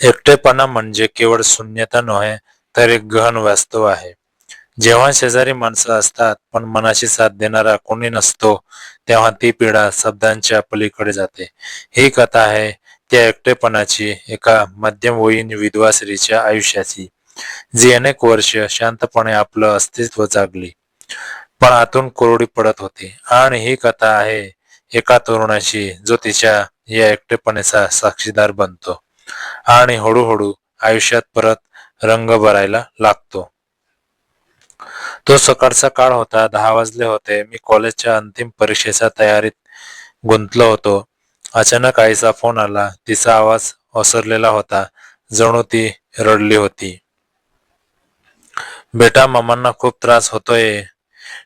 एकटेपणा म्हणजे केवळ शून्यता नव्हे, तर एक गहन वास्तव आहे. जेव्हा शेजारी माणसं असतात, पण मनाची साथ देणारा कोणी नसतो, तेव्हा ती पीडा शब्दांच्या पलीकडे जाते. ही कथा आहे त्या एकटेपणाची, एका मध्यमवयीन विधवा स्त्रीच्या आयुष्याची, जी अनेक वर्ष शांतपणे आपलं अस्तित्व जागली, पण आतून कोरडी पडत होती. आणि ही कथा आहे एका तरुणाची, जो तिच्या या एकटेपणाचा साक्षीदार बनतो आणि हळूहळू आयुष्यात परत रंग भरायला लागतो. तो सकाळचा काळ होता. 10 वाजले होते. मी कॉलेजच्या अंतिम परीक्षेच्या तयारीत गुंतलो होतो. अचानक आईचा फोन आला. तिचा आवाज ओसरलेला होता, जणू ती रडली होती. बेटा, मामांना खूप त्रास होतोय.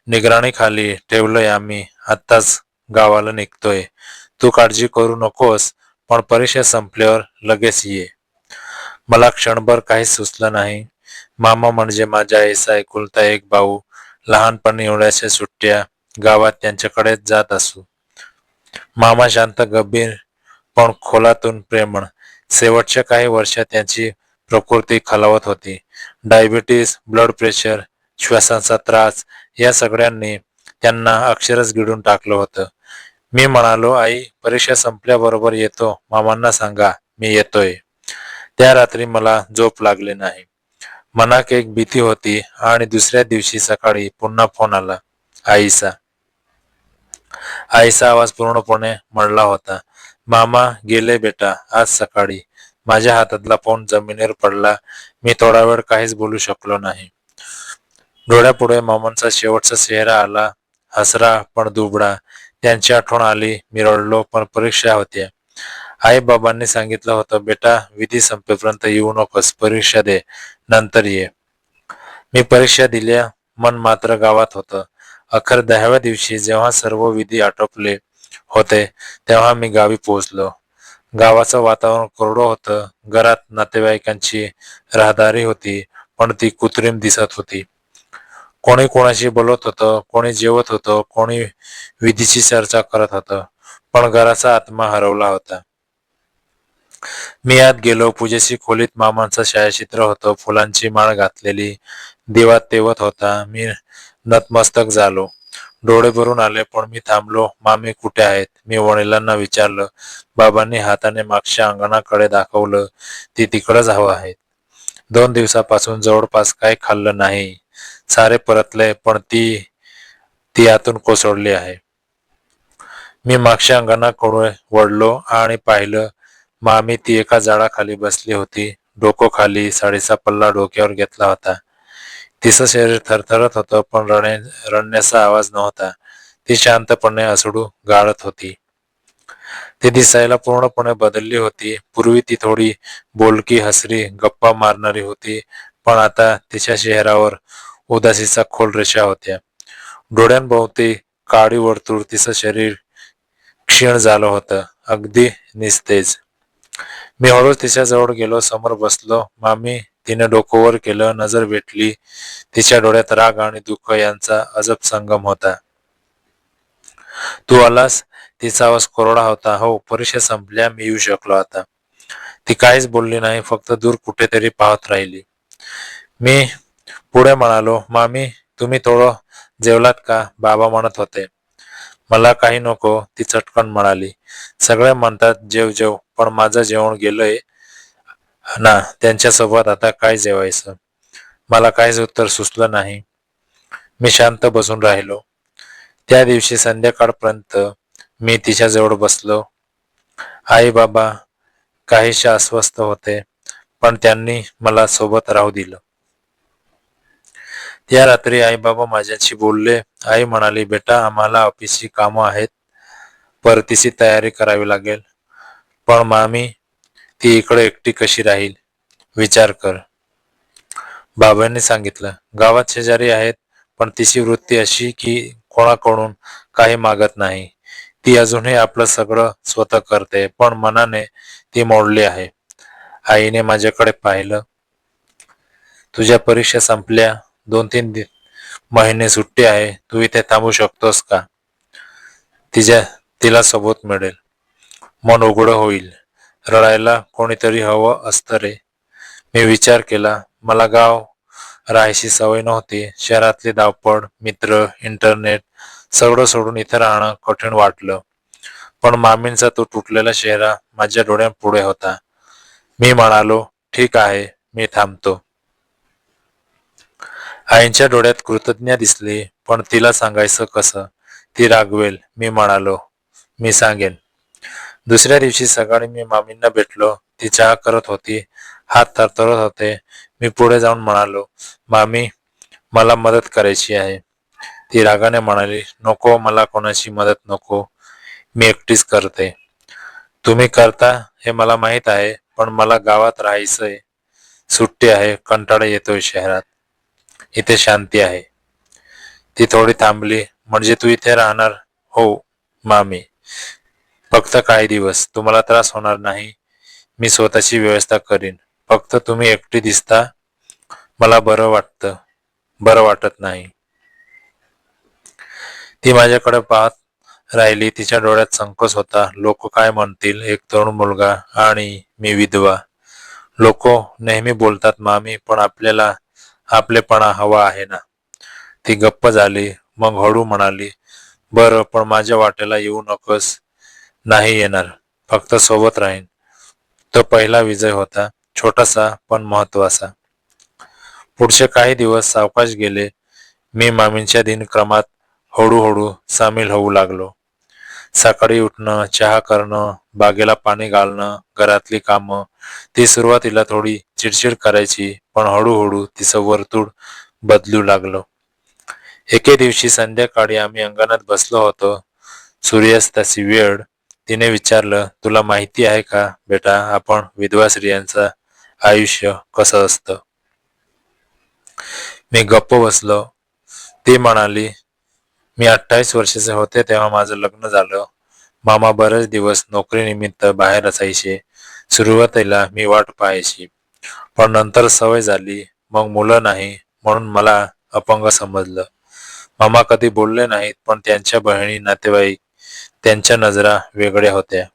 निगराणीखाली ठेवलंय आम्ही. आत्ताच गावाला निघतोय. तू काळजी करू नकोस, पण परीक्षा संपल्यावर लगेच ये. मला क्षणभर काहीच सुचलं नाही. मामा म्हणजे माझ्या आईचा एकुलता एक भाऊ. लहानपणी एवढ्याशा सुट्ट्या गावात त्यांच्याकडेच जात असू. मामा शांत, गंभीर, पण खोलातून प्रेमळ. शेवटच्या काही वर्षात त्यांची प्रकृती खालावत होती. डायबिटीस, ब्लड प्रेशर, श्वासाचा त्रास या सगळ्यांनी त्यांना अक्षरच गिळून टाकलं होतं. मी म्हणालो, आई, परीक्षा संपल्याबरोबर येतो. मामांना सांगा मी येतोय. त्या रात्री मला झोप लागली नाही. मनात एक भीती होती. आणि दुसऱ्या दिवशी सकाळी पुन्हा फोन आला. आईचा आईचा आवाज पूर्णपणे मळला होता. मामा गेले बेटा, आज सकाळी. माझ्या हातातला फोन जमिनीवर पडला. मी थोडा वेळ काहीच बोलू शकलो नाही. डोळ्यापुढे मामांचा शेवटचा चेहरा आला, हसरा पण दुबळा. त्यांची आठवण आली. मी रडलो, पण परीक्षा होत्या. आई बाबांनी सांगितलं होतं, बेटा, विधी संपेपर्यंत येऊ नकोस, परीक्षा दे, नंतर ये. मी परीक्षा दिल्या, मन मात्र गावात होतं. अखेर 10व्या दिवशी जेव्हा सर्व विधी आटोपले होते, तेव्हा मी गावी पोहोचलो. गावाचं वातावरण कोरडं होतं. घरात नातेवाईकांची राहदारी होती, पण ती कृत्रिम दिसत होती. कोणी कोणाशी बोलत होतं, कोणी जेवत होतं, कोणी विधीची चर्चा करत होतं, पण घराचा आत्मा हरवला होता. मी आत गेलो. पूजेची खोलीत मामांचं छायाचित्र होतं, फुलांची माळ घातलेली. दिवा तेवत होता. मी नतमस्तक झालो. डोळे भरून आले, पण मी थांबलो. मामी कुठे आहेत? मी वडिलांना विचारलं. बाबांनी हाताने मागच्या अंगणाकडे दाखवलं. ती तिकडंच हवं आहेत. 2 दिवसापासून जवळपास काही खाल्लं नाही. सारे परतले, पण ती ती आतून कोसळली आहे. मी मागच्या अंगणाकडे वळलो आणि पाहिलं. मामी ती एका झाडाखाली बसली होती. डोकं खाली, साडीचा पल्ला डोक्यावर घेतला होता. तिचं शरीर थरथरत होतं, पण रडण्याचा आवाज नव्हता. ती शांतपणे अश्रू गाळत होती. ती दिसायला पूर्णपणे बदलली होती. पूर्वी ती थोडी बोलकी, हसरी, गप्पा मारणारी होती, पण आता तिच्या चेहऱ्यावर उदासीच्या खोल रेषा होत्या. डोळ्यांभोवती काळी वर्तुळ. तिचं शरीर क्षीण झालं होतं, अगदी निस्तेज. मी हळूच तिच्या जवळ गेलो, समोर बसलो. मामी, तिने डोकं वर केलं. नजर भेटली. तिच्या डोळ्यात राग आणि दुःख यांचा अजब संगम होता. तू आलास? तिचा आवाज कोरडा होता. हो, परीक्षा संपल्या, मी येऊ शकलो आता. ती काहीच बोलली नाही, फक्त दूर कुठेतरी पाहत राहिली. मी पुढे म्हणालो, मामी, तुम्ही थोडं जेवलात का? बाबा म्हणत होते. मला काही नको, ती चटकन म्हणाली. सगळे म्हणतात जेव जेव, पण माझं जेवण गेलंय ना. त्यांच्यासोबत आता काय जेवायचं? मला काहीच उत्तर सुचलं नाही. मी शांत बसून राहिलो. त्या दिवशी संध्याकाळपर्यंत मी तिच्याजवळ बसलो. आई बाबा काहीसे अस्वस्थ होते, पण त्यांनी मला सोबत राहू दिलं. त्या रात्री आई बाबा माझ्याशी बोलले. आई म्हणाली, बेटा, आम्हाला ऑफिसची कामं आहेत, परतीची तयारी करावी लागेल. पण मामी, ती इकडे एकटी कशी राहील? विचार कर. बाबांनी सांगितलं, गावात शेजारी आहेत, पण तिची वृत्ती अशी की कोणाकडून काही मागत नाही. ती अजूनही आपलं सगळं स्वतः करते, पण मनाने ती मोडली आहे. आईने माझ्याकडे पाहिलं. तुझ्या परीक्षा संपल्या, 2-3 महिने सुट्टी आहे. तू इथे थांबू शकतोस का? तिच्या तिला सोबत मिळेल. मन उघडं होईल. रडायला कोणीतरी हवं असतं रे. मी विचार केला. मला गाव राहायची सवय नव्हती. शहरातली धावपळ, मित्र, इंटरनेट सगळं सोडून इथे राहणं कठीण वाटलं. पण मामींचा तो तुटलेला चेहरा माझ्या डोळ्यांपुढे होता. मी म्हणालो, ठीक आहे, मी थांबतो. आईंच्या डोळ्यात कृतज्ञता दिसली, पण तिला सांगायचं कसं? ती रागवेल. मी म्हणालो, मी सांगेन. दुसऱ्या दिवशी सकाळी मी मामींना भेटलो. ती चहा करत होती. हात थरथरत होते. मी पुढे जाऊन म्हणालो, मामी, मला मदत करायची आहे. ती रागाने म्हणाली, नको, मला कोणाची मदत नको. मी एकटीच करते. तुम्ही करता हे मला माहीत आहे, पण मला गावात राहायचंय. सुट्टी आहे, कंटाळा येतोय शहरात. इथे शांती आहे. ती थोडी थांबली. म्हणजे तू इथे राहणार? हो मामी, फक्त काही दिवस. तुम्हाला त्रास होणार नाही. मी स्वतःची व्यवस्था करीन. फक्त तुम्ही एकटी दिसता, मला बरं वाटत नाही. ती माझ्याकडे पाहत राहिली. तिच्या डोळ्यात संकोच होता. लोक काय म्हणतील? एक तरुण मुलगा आणि मी विधवा. लोक नेहमी बोलतात मामी, पण आपल्याला आपलेपणा हवा आहे ना. ती गप्प झाली. मग हळू म्हणाली, बरं, पण माझ्या वाट्याला येऊ नकोस. नाही येणार. फक्त सोबत राहीन. तो पहिला विजय होता. छोटासा पण महत्वाचा. पुढचे काही दिवस सावकाश गेले. मी मामींच्या दिनक्रमात हळूहळू सामील होऊ लागलो. सकाळी उठणं, चहा करणं, बागेला पाणी घालणं, घरातली कामं. ती सुरुवातीला थोडी चिडचिड करायची, पण हळूहळू तिचं वर्तुळ बदलू लागलं. एके दिवशी संध्याकाळी आम्ही अंगणात बसलो होतो. सूर्यास्ताची वेळ. तिने विचारलं, तुला माहिती आहे का बेटा, आपण विधवा स्त्रियांचं आयुष्य कसं असतं? मी गप्प बसलो. ती म्हणाली, मी 28 वर्षाचे होते तेव्हा माझं लग्न झालं. मामा बरेच दिवस नोकरीनिमित्त बाहेर असायचे. सुरुवातीला मी वाट पाहायची, पण नंतर सवय झाली. मग मुलं नाही म्हणून मला अपंग समजलं. मामा कधी बोलले नाहीत, पण त्यांच्या बहिणी, नातेवाईक, त्यांच्या नजरा वेगळ्या होत्या.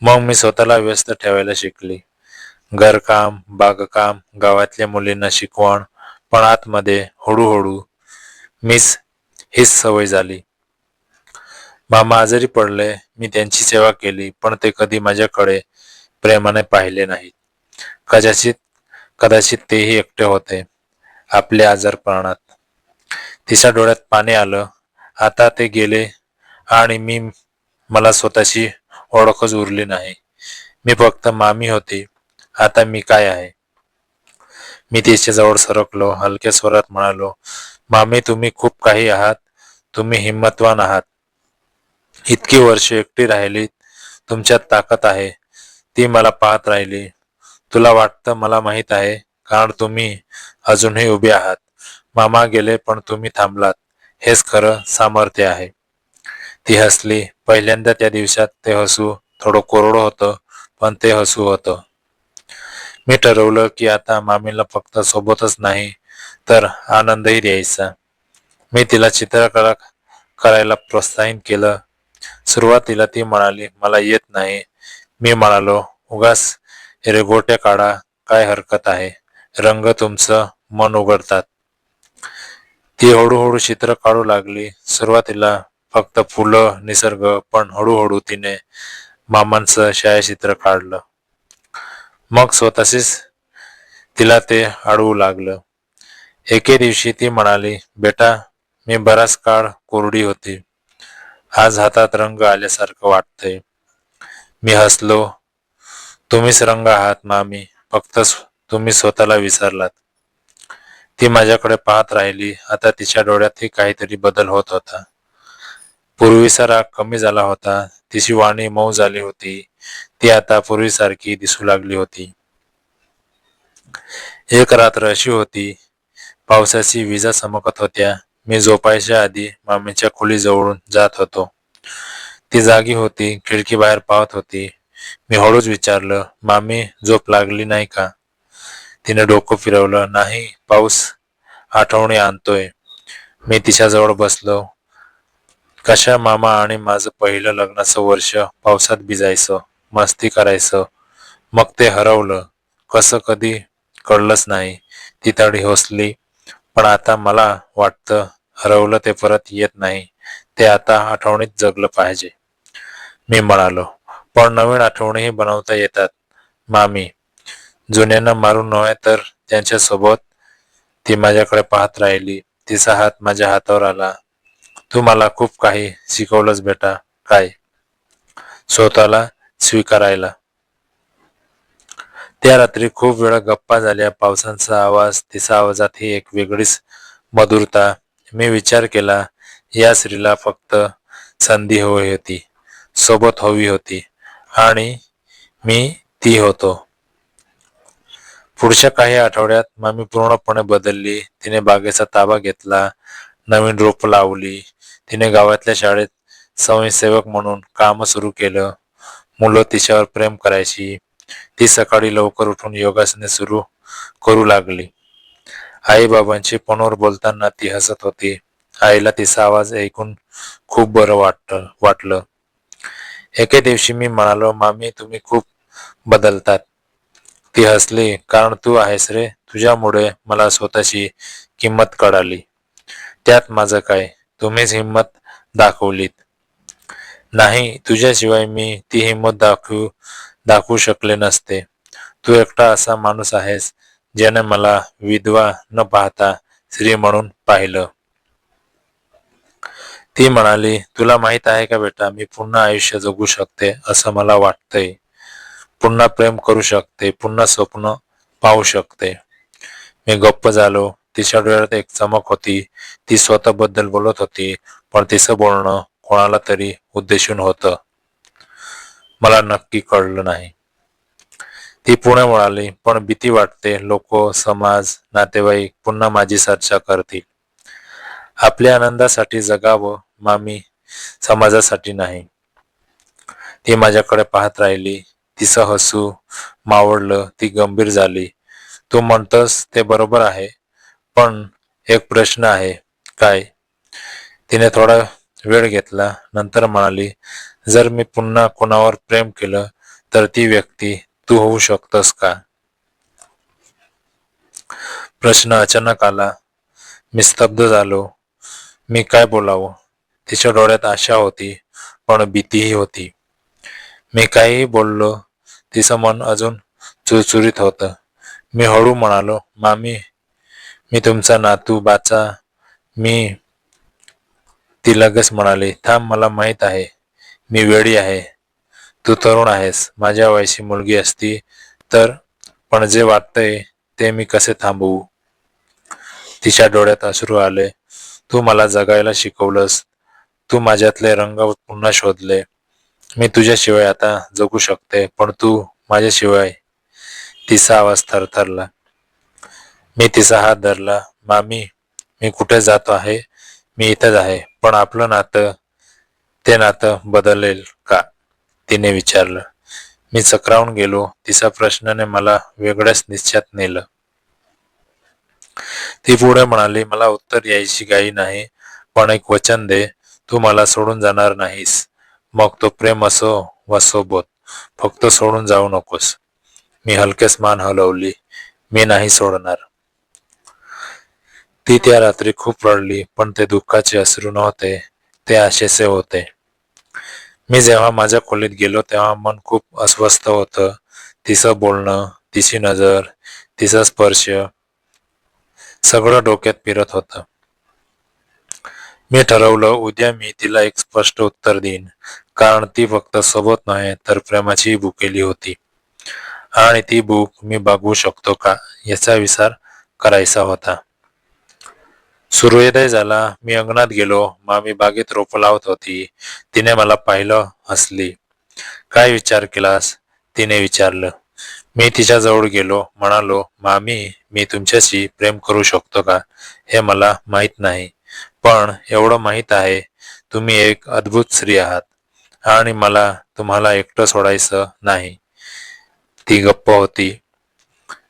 मग मी स्वतःला व्यस्त ठेवायला शिकली. घरकाम, बागकाम, गावातल्या मुलींना शिकवण. पण आतमध्ये हळूहळू मीच हीच सवय झाली. मामा आजारी पडले. मी त्यांची सेवा केली, पण ते कधी माझ्याकडे प्रेमाने पाहिले नाहीत. कदाचित कदाचित तेही एकटे होते आपल्या आजारपणात. तिच्या डोळ्यात पाणी आलं. आता ते गेले आणि मला स्वतःची ओळखच उरली नाही. मी फक्त मामी होती. आता मी काय आहे? मी तिच्या जवळ सरकलो. हलक्या स्वरात म्हणालो, मामी, तुम्ही खूप काही आहात. तुम्ही हिंमतवान आहात. इतकी वर्ष एकटी राहिलीत. तुमच्यात ताकद आहे. ती मला पाहत राहिली. तुला वाटतं मला माहित आहे, कारण तुम्ही अजूनही उभे आहात. मामा गेले, पण तुम्ही थांबलात. हेच खरं सामर्थ्य आहे. ती हसली. पहिल्यांदा त्या दिवसात ते हसू थोडं कोरडं होतं, पण ते हसू होतं. मी ठरवलं की आता मामीला फक्त सोबतच नाही, तर आनंदही द्यायचा. मी तिला चित्रकला करायला प्रोत्साहन केलं. सुरुवातीला ती म्हणाली, मला येत नाही. मी म्हणालो, उगाच रेघोट्या काढा, काय हरकत आहे. रंग तुमचं मन उघडतात. ती हळूहळू चित्र काढू लागली. सुरुवातीला फक्त फुलं, निसर्ग, पण हळूहळू तिने मामांचं छायाचित्र काढलं. मग स्वतःशीच तिला ते अडवू लागलं. एके दिवशी ती म्हणाली, बेटा, मी बराच काळ कोरडी होती. आज हातात रंग आल्यासारखं वाटतंय. मी हसलो. तुम्हीच रंग आहात मामी, फक्त तुम्ही स्वतःला विसरलात. ती माझ्याकडे पाहत राहिली. आता तिच्या डोळ्यातही काहीतरी बदल होत होता. पूर्वीचा राग कमी झाला होता. तिची वाणी मऊ झाली होती. ती आता पूर्वीसारखी दिसू लागली होती. एक रात्र अशी होती. पावसाची विजा चमकत होत्या. मी झोपायच्या आधी मामीच्या खोलीजवळून जात होतो. ती जागी होती. खिडकी बाहेर पाहत होती. मी हळूच विचारलं, मामी, झोप लागली नाही का? तिने डोकं फिरवलं. नाही, पाऊस आठवणी आणतोय. मी तिच्याजवळ बसलो. कशा मामा, आणि माझं पहिलं लग्नाचं वर्ष पावसात भिजायचं. मस्ती करायचं, मग ते हरवलं. कसं कधी कळलंच नाही. ती थोडी हसली. पण आता मला वाटतं हरवलं ते परत येत नाही. ते आता आठवणीत जगलं पाहिजे. मी म्हणालो, पण नवीन आठवणीही बनवता येतात मामी. जुन्यांना मारून नव्हे तर त्यांच्यासोबत. ती माझ्याकडे पाहत राहिली. तिचा हात माझ्या हातावर आला. तू मला खूप काही शिकवलंस बेटा. काय? स्वतःला स्वीकारायला. त्या रात्री खूप वेळा गप्पा झाल्या. पावसाचा आवाज, तिचा आवाजातही एक वेगळीच मधुरता. मी विचार केला, या स्त्रीला फक्त संधी हवी होती, सोबत हवी होती, आणि मी ती होतो. पुढच्या काही आठवड्यात मामी पूर्णपणे बदलली. तिने बागेचा ताबा घेतला, नवीन रोप लावली. तिने गावातल्या शाळेत स्वयंसेवक म्हणून काम सुरू केलं. मुलं तिच्यावर प्रेम करायची. ती सकाळी लवकर उठून योगासने सुरू करू लागली. आई बाबांची फोनवर बोलताना ती हसत होती. आईला तिचा आवाज ऐकून खूप बरं वाटलं. एके दिवशी मी म्हणालो, मामी तुम्ही खूप बदलतात. ती हसली. कारण तू आहेस रे. तुझ्यामुळे मला स्वतःची किंमत कळाली. त्यात माझं काय? तुम्हीच हिंमत दाखवलीत. नाही, तुझ्याशिवाय मी ती हिंमत दाखवू शकले नसते. तू एकटा असा माणूस आहेस ज्याने मला विधवा न पाहता स्त्री म्हणून पाहिलं. ती म्हणाली, तुला माहित आहे का बेटा, मी पुन्हा आयुष्य जगू शकते असं मला वाटतंय. पुन्हा प्रेम करू शकते, पुन्हा स्वप्न पाहू शकते. मी गप्प झालो. तिच्या डोळ्यात एक चमक होती. ती स्वतःबद्दल बोलत होती, पण तिचं बोलणं कोणाला तरी उद्देशून होतं. मला नक्की कळलं नाही. ती पुढे म्हणाली, पण भीती वाटते. लोक, समाज, नातेवाईक पुन्हा माझी चर्चा करतील. आपल्या आनंदासाठी जगावं मामी, समाजासाठी नाही. ती माझ्याकडे पाहत राहिली. तिचं हसू मावळलं. ती गंभीर झाली. तू म्हणतोस ते बरोबर आहे, पण एक प्रश्न आहे. काय? तिने थोडा वेळ घेतला. नंतर म्हणाली, जर मी पुन्हा कोणावर प्रेम केलं तर ती व्यक्ती तू होऊ शकतोस का? प्रश्न अचानक आला. मी स्तब्ध झालो. मी काय बोलावं? तिच्या डोळ्यात आशा होती, पण भीतीही होती. मी काहीही बोललो. तिचं मन अजून चुरचुरीत होतं. मी हळू म्हणालो, मामी, मी तुमचा नातू बाचा. मी ती लगेच म्हणाली, थांब, मला माहित आहे मी वेडी आहे. तू तरुण आहेस. माझ्या वयाची मुलगी असती तर. पण जे वाटतंय ते मी कसे थांबवू? तिच्या डोळ्यात अश्रू आले. तू मला जगायला शिकवलंस. तू माझ्यातले रंग पुन्हा शोधले. मी तुझ्याशिवाय आता जगू शकते, पण तू माझ्याशिवाय. तिचा आवाज थरथरला. मी तिचा हात धरला. मामी, मी कुठे जातो आहे? मी इथेच आहे. पण आपलं नातं, ते नातं बदलेल का? तिने विचारलं. मी चक्रावून गेलो. तिचा प्रश्नाने मला वेगळ्याच निश्चयात नेलं. ती पुढे म्हणाली, मला उत्तर यायची घाई नाही, पण एक वचन दे. तू मला सोडून जाणार नाहीस. मग तो प्रेम असो वा सोबत. फक्त सोडून जाऊ नकोस. मी हलकेच मान हलवली. मी नाही सोडणार. ती त्या रात्री खूप रडली, पण ते दुःखाचे अश्रू नव्हते, ते आशेचे होते. मी जेव्हा माझ्या खोलीत गेलो तेव्हा मन खूप अस्वस्थ होतं. तिचं बोलणं, तिची नजर, तिचा स्पर्श, सगळं डोक्यात फिरत होतं. मी ठरवलं, उद्या मी तिला एक स्पष्ट उत्तर देईन. कारण ती फक्त सोबत नाही तर प्रेमाची भुकेली होती. आणि ती भूक मी भागवू शकतो का याचा विचार करायचा होता. सूर्योदय झाला. मी अंगणात गेलो. मामी बागेत रोपं लावत होती. तिने मला पाहिलं, हसली. काय विचार केलास? तिने विचारलं. मी तिच्या जवळ गेलो. म्हणालो, मामी, मी तुमच्याशी प्रेम करू शकतो का हे मला माहित नाही, पण एवढं माहित आहे, तुम्ही एक अद्भुत स्त्री आहात आणि मला तुम्हाला एकटं सोडायचं नाही. ती गप्प होती.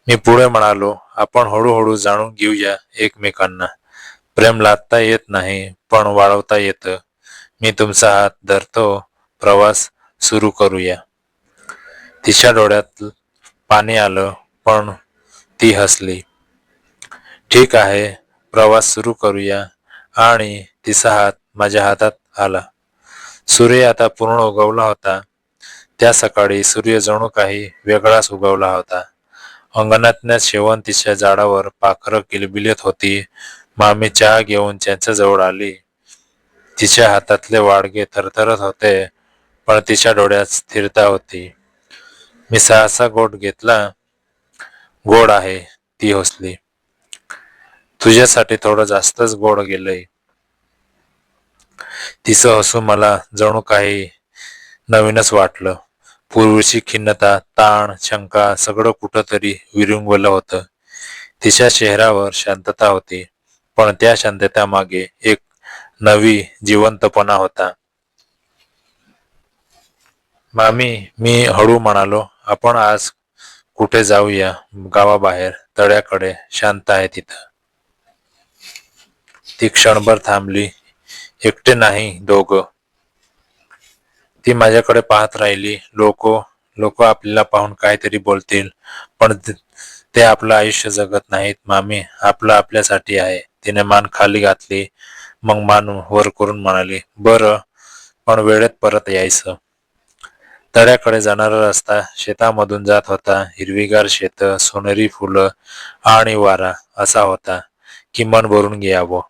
मी पुढे म्हणालो, आपण हळूहळू जाणून घेऊया एकमेकांना. प्रेम लादता येत नाही, पण वाढवता येतं. मी तुमचा हात धरतो. प्रवास सुरू करूया. तिच्या डोळ्यात पाणी आलं, पण ती हसली. ठीक आहे, प्रवास सुरू करूया. आणि तिचा हात माझ्या हातात आला. सूर्य आता पूर्ण उगवला होता. त्या सकाळी सूर्य जणू काही वेगळाच उगवला होता. अंगणातल्या शेवंतीच्या झाडावर पाखरं किलबिलत होती. मामी चहा घेऊन त्यांच्या जवळ आली. तिच्या हातातले वाडगे थरथरत होते, पण तिच्या डोळ्यात स्थिरता होती. मी सहासा गोट घेतला. गोड आहे, ती हसली. तुझ्यासाठी थोडं जास्तच गोड गेलंय. तिचं हसू मला जणू काही नवीनच वाटलं. पूर्वीची खिन्नता, ताण, शंका सगळं कुठंतरी विरंगुळलं होतं. तिच्या चेहऱ्यावर शांतता होती, पण त्या शांततेमागे एक नवी जिवंतपणा होता. मामी, मी हळू म्हणालो, आपण आज कुठे जाऊया? गावाबाहेर, तळ्याकडे. शांत आहे तिथं. ती क्षणभर थांबली. एकटे नाही, दोघं. ती माझ्याकडे पाहत राहिली. लोक आपल्याला पाहून काहीतरी बोलतील, पण ते आपलं आयुष्य जगत नाहीत मामी. आपलं आपल्यासाठी आहे. तिने मान खाली घातली, मग मान वर करून म्हणाली, बरं, पण वेळेत परत यायचं. तळ्याकडे जाणारा रस्ता शेतामधून जात होता. हिरवीगार शेतं, सोनेरी फुलं आणि वारा असा होता की मन भरून घ्यावं.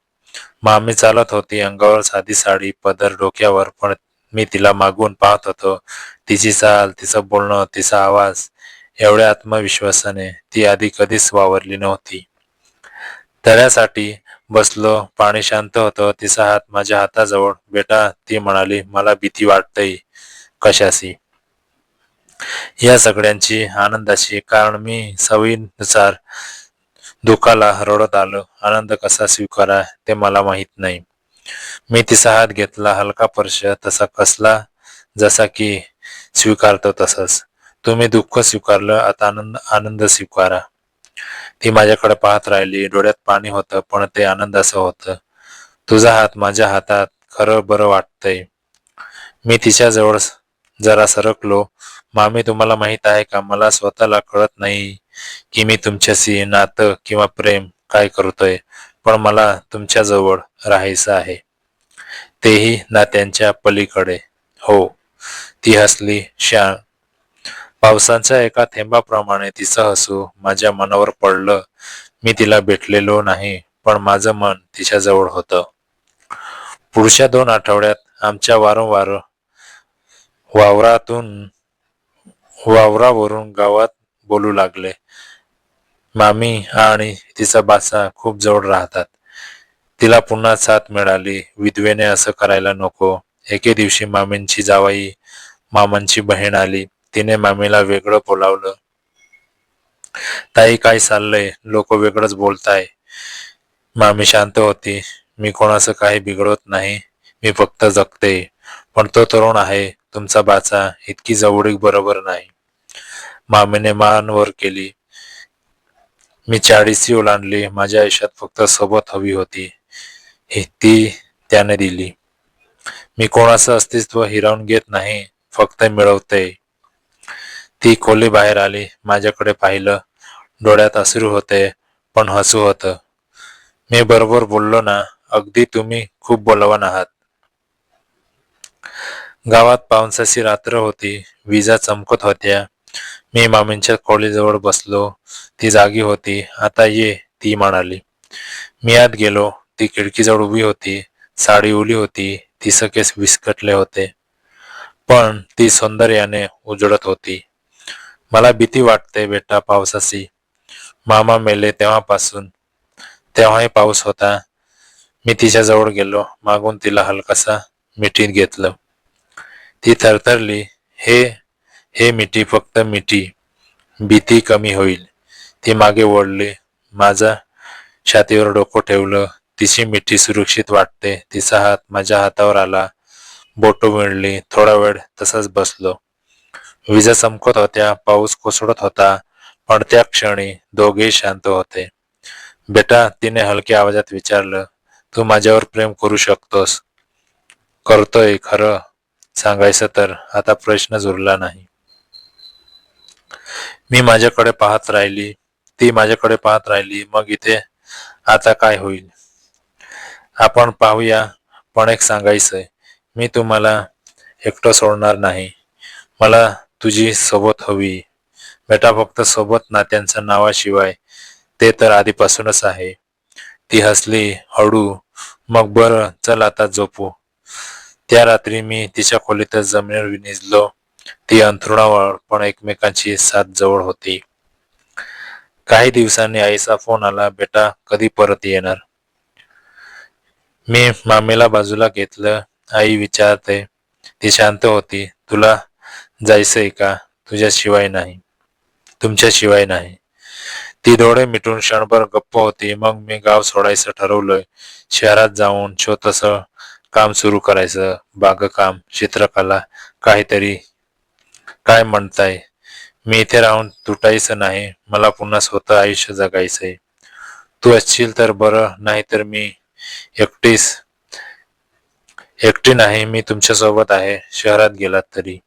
मामी चालत होती, अंगावर साधी साडी, पदर डोक्यावर, पण मी तिला मागून पाहत होतो. तिची चाल, तिचं बोलणं, तिचा आवाज, एवढ्या आत्मविश्वासाने ती आधी कधीच वावरली नव्हती. तळ्यासाठी बसलो. पाणी शांत होतं. तिचा हात माझ्या हाताजवळ. बेटा, ती म्हणाली, मला भीती वाटतंय. कशाची? या सगळ्यांची, आनंदाची. कारण मी सवयीनुसार दुःखाला रडत आलो. आनंद कसा स्वीकारा ते मला माहित नाही. मी तिचा हात घेतला. हलका स्पर्श, तसा कसला जसा की स्वीकारतो तसंच. तुम्ही दुःख स्वीकारलं, आता आनंद स्वीकारा. ती माझ्याकडे पाहत राहिली. डोळ्यात पाणी होतं, पण ते आनंदाचं होतं. तुझा हात माझ्या हातात, खरं बरं वाटतंय. मी तिच्याजवळ जरा सरकलो. मामी, तुम्हाला माहित आहे का, मला स्वतःला कळत नाही की मी तुमच्याशी नातं किंवा प्रेम काय करतोय, पण मला तुमच्याजवळ राहायचं आहे. तेही नात्यांच्या पलीकडे. हो. ती हसली, शान. पावसाच्या एका थेंबाप्रमाणे तिचं हसू माझ्या मनावर पडलं. मी तिला भेटलेलो नाही, पण माझं मन तिच्याजवळ होतं. पुढच्या 2 आठवड्यात आमच्या वारंवार वावरावरून गावात बोलू लागले. मामी आणि तिचा बाचा खूप जवळ राहतात. तिला पुन्हा साथ मिळाली. विधवेने असं करायला नको. एके दिवशी मामींची जावई, मामांची बहीण आली. तिने मामीला वेगळं बोलावलं. ताई, काय चाललंय? लोक वेगळंच बोलताय. मामी शांत होती. मी कोणाचं काही बिघडवत नाही. मी फक्त जगते. पण तो तरुण आहे, तुमचा बाचा, इतकी जवळीक बरोबर नाही. मामीने मान वर केली. मी 40शी ओलांडली. माझ्या आयुष्यात फक्त सोबत हवी होती. ती त्याने दिली. मी कोणाचं अस्तित्व हिरावून घेत नाही, फक्त मिळवते. ती खोली बाहेर आली. माझ्याकडे पाहिलं. डोळ्यात अश्रू होते, पण हसू होतं. मी बरोबर बोललो ना? अगदी, तुम्ही खूप बलवान आहात. गावात पावसाची रात्र होती. विजा चमकत होत्या. मी मामींच्या खोलीजवळ बसलो. ती जागी होती. आता ये, ती म्हणाली. मी आत गेलो. ती खिडकीजवळ उभी होती. साडी ओली होती. तिचं केस विस्कटले होते, पण ती सौंदर्याने उजळत होती. मला भीती वाटते बेटा पावसाची. मामा मेले तेव्हापासून. तेव्हाही पाऊस होता. मी तिच्याजवळ गेलो. मागून तिला हलकासा मिठीत घेतलं. ती थरथरली. हे हे मिठी, फक्त मिठी. भीती कमी होईल. ती मागे वळली. माझ्या छातीवर डोकं ठेवलं. तिची मिठी सुरक्षित वाटते. तिचा हात माझ्या हातावर आला. बोटं मिळली. थोडा वेळ तसंच बसलो. विजा चमकत होत्या. पाऊस कोसळत होता, पण त्या क्षणी दोघेही शांत होते. बेटा, तिने हलक्या आवाजात विचारलं, तू माझ्यावर प्रेम करू शकतोस? करतोय. खरं सांगायचं तर आता प्रश्नच उरला नाही. मी माझ्याकडे पाहत राहिली, ती माझ्याकडे पाहत राहिली. मग इथे आता काय होईल? आपण पाहूया, पण एक सांगायचंय, मी तुम्हाला एकटं सोडणार नाही. मला तुझी सोबत हवी. बेटा, फक्त सोबत नात्यांच्या नावाशिवाय. ते तर आधीपासूनच आहे. ती हसली हळू. मग बरं, चल आता झोपू. त्या रात्री मी तिच्या खोलीतच जमिनीवर निजलो. ती अंथरुणावर, पण एकमेकांची साथ जवळ होती. काही दिवसांनी आईचा फोन आला. बेटा, कधी परत येणार? मी मामीला बाजूला घेतलं. आई विचारते. ती शांत होती. तुला जायचंय का? तुझ्याशिवाय नाही. तुमच्याशिवाय नाही. ती डोळे मिटून क्षणभर गप्प होती. मग मी गाव सोडायचं ठरवलंय. शहरात जाऊन छोटंसं काम सुरू करायचं. बागकाम, चित्रकला, काहीतरी. काय म्हणताय? मी इथे राहून तुटायचं नाही. मला पुन्हा स्वतः आयुष्य जगायचंय. तू असशील तर बरं, नाही तर मी एकटीच. एकटी नाही, मी तुमच्यासोबत आहे, शहरात गेलात तरी.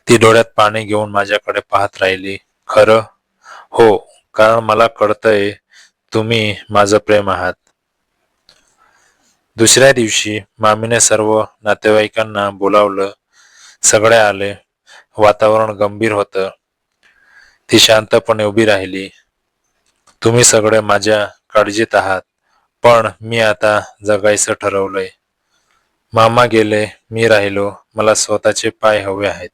ती डोळ्यात पाणी घेऊन माझ्याकडे पाहत राहिली. खरं? हो, कारण मला कळतंय तुम्ही माझं प्रेम आहात. दुसऱ्या दिवशी मामीने सर्व नातेवाईकांना बोलावलं. सगळे आले. वातावरण गंभीर होतं. ती शांतपणे उभी राहिली. तुम्ही सगळे माझ्या काळजीत आहात, पण मी आता जगायचं ठरवलंय. मामा गेले, मी राहिलो. मला स्वतःचे पाय हवे आहेत.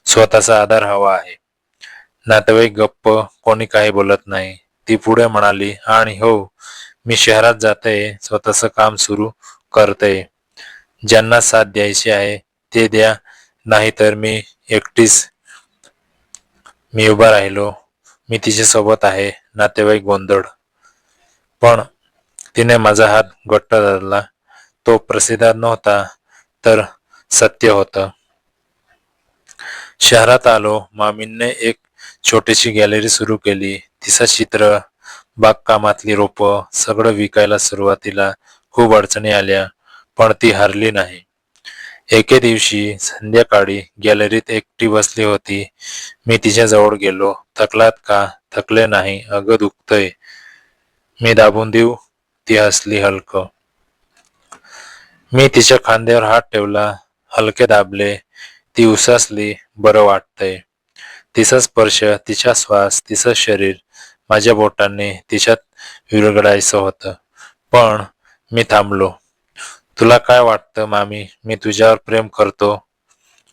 स्वतःचा आधार हवा आहे. नातेवाईक गप्प, कोणी काही बोलत नाही. ती पुढे म्हणाली, आणि हो, मी शहरात जाते, स्वतःचं काम सुरू करते. ज्यांना साथ द्यायची आहे ते द्या, नाही तर मी एकटीच. मी उभा राहिलो. मी तिच्यासोबत आहे. नातेवाईक गोंधळ. पण तिने माझा हात घट्ट धरला. तो प्रसिद्ध नव्हता, तर सत्य होतं. शहरात आलो. मामींनी एक छोटीशी गॅलरी सुरू केली. तिचं चित्र, बागकामातली रोपं, सगळं विकायला. सुरुवातीला खूप अडचणी आल्या, पण ती हारली नाही. एके दिवशी संध्याकाळी गॅलरीत एकटी बसली होती. मी तिच्याजवळ गेलो. थकलात का? थकले नाही. अगं, दुखतंय. मी दाबून देऊ? ती हसली हलकं. मी तिच्या खांद्यावर हात ठेवला. हलके दाबले. ती उसासली. बरं वाटतंय. तिचा स्पर्श, तिचा श्वास, तिचं शरीर माझ्या बोटांनी तिच्यात विरघळायचं होतं. पण मी थांबलो. तुला काय वाटतं मामी, मी तुझ्यावर प्रेम करतो?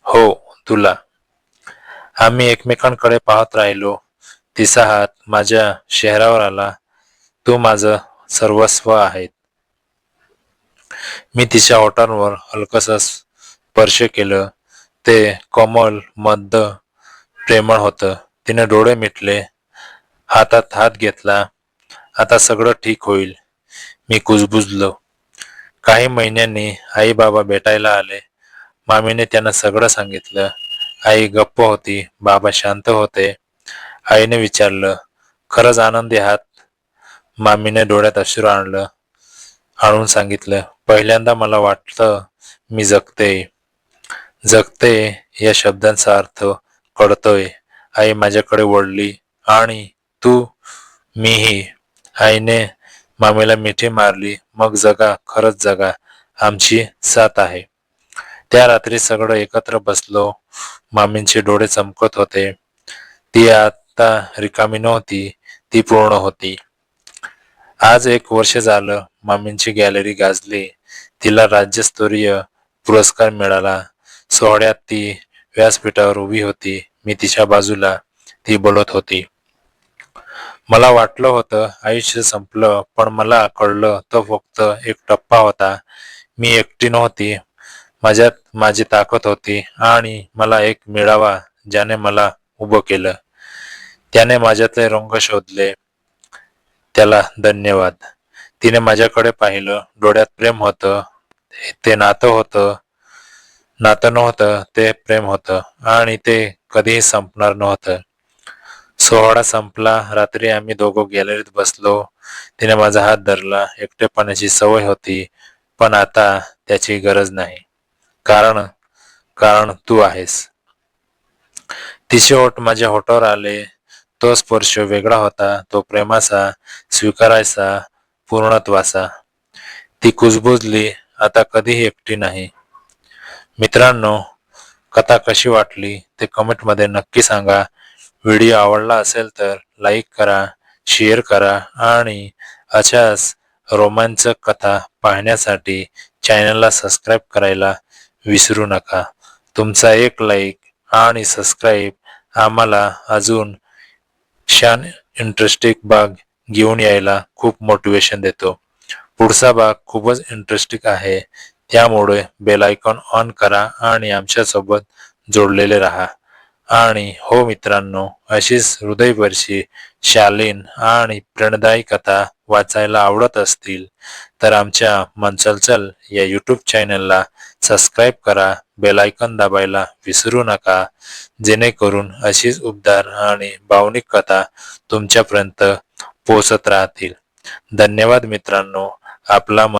हो, तुला. आम्ही एकमेकांकडे पाहत राहिलो. तिचा हात माझ्या चेहऱ्यावर आला. तू माझं सर्वस्व आहे. मी तिच्या ओठांवर हलकसं स्पर्श केलं. ते कोमल, मंद, प्रेमळ होतं. तिने डोळे मिटले. हातात हात घेतला. आता सगळं ठीक होईल. मी कुजबुजलो. काही महिन्यांनी आई बाबा भेटायला आले. मामीने त्यांना सगळं सांगितलं. आई गप्प होती. बाबा शांत होते. आईने विचारलं, खरंच आनंदी आहात? मामीने डोळ्यात अश्रू आणून सांगितलं, पहिल्यांदा मला वाटलं मी जगते. जगते या शब्दांचा अर्थ कळतोय. आई माझ्याकडे वळली. आणि तू? मीही. आईने मामीला मिठी मारली. मग जगा, खरंच जगा. आमची साथ आहे. त्या रात्री सगळं एकत्र बसलो. मामींचे डोळे चमकत होते. ती आता रिकामी नव्हती, ती पूर्ण होती. आज 1 वर्ष झालं. मामींची गॅलरी गाजली. तिला राज्यस्तरीय पुरस्कार मिळाला. सोहळ्यात ती व्यासपीठावर उभी होती. मी तिच्या बाजूला. ती बोलत होती. मला वाटलं होतं आयुष्य संपलं, पण मला कळलं तो फक्त एक टप्पा होता. मी एकटी नव्हती. माझ्यात माझी ताकद होती. आणि मला एक मिळावा ज्याने मला उभं केलं. त्याने माझ्यातले रंग शोधले. त्याला धन्यवाद. तिने माझ्याकडे पाहिलं. डोळ्यात प्रेम होतं. ते नातं होतं. नातं नव्हतं, ते प्रेम होतं. आणि ते कधीही संपणार नव्हतं. सोहळा संपला. रात्री आम्ही दोघं गॅलरीत बसलो. तिने माझा हात धरला. एकटेपणाची सवय होती, पण आता त्याची गरज नाही. कारण कारण तू आहेस. तिचे ओठ माझ्या होठावर आले. तो स्पर्श वेगळा होता, तो प्रेमाचा, स्वीकारायचा, पूर्णत्वाचा. ती कुजबुजली, आता कधीही एकटी नाही. मित्रांनो, कथा कशी वाटली ते कमेंटमध्ये नक्की सांगा. व्हिडिओ आवडला असेल तर लाईक करा, शेअर करा आणि अशाच रोमांचक कथा पाहण्यासाठी चॅनलला सबस्क्राईब करायला विसरू नका. तुमचा एक लाईक आणि सबस्क्राईब आम्हाला अजून छान इंटरेस्टिंग भाग घेऊन यायला खूप मोटिवेशन देतो. पुढचा भाग खूपच इंटरेस्टिंग आहे, त्यामुळे बेल आयकॉन ऑन करा आणि आमच्यासोबत जोडलेले राहा. आणि हो मित्रांनो, अशीच हृदयस्पर्शी, शालीन आणि प्रेरणादायी कथा वाचायला आवडत असतील तर आमच्या मनचलचल या यूट्यूब चॅनलला सबस्क्राईब करा, बेल आयकॉन दाबायला विसरू नका, जेणेकरून अशीच उबदार आणि भावनिक कथा तुमच्यापर्यंत पोहोचत राहतील. धन्यवाद मित्रांनो. आपला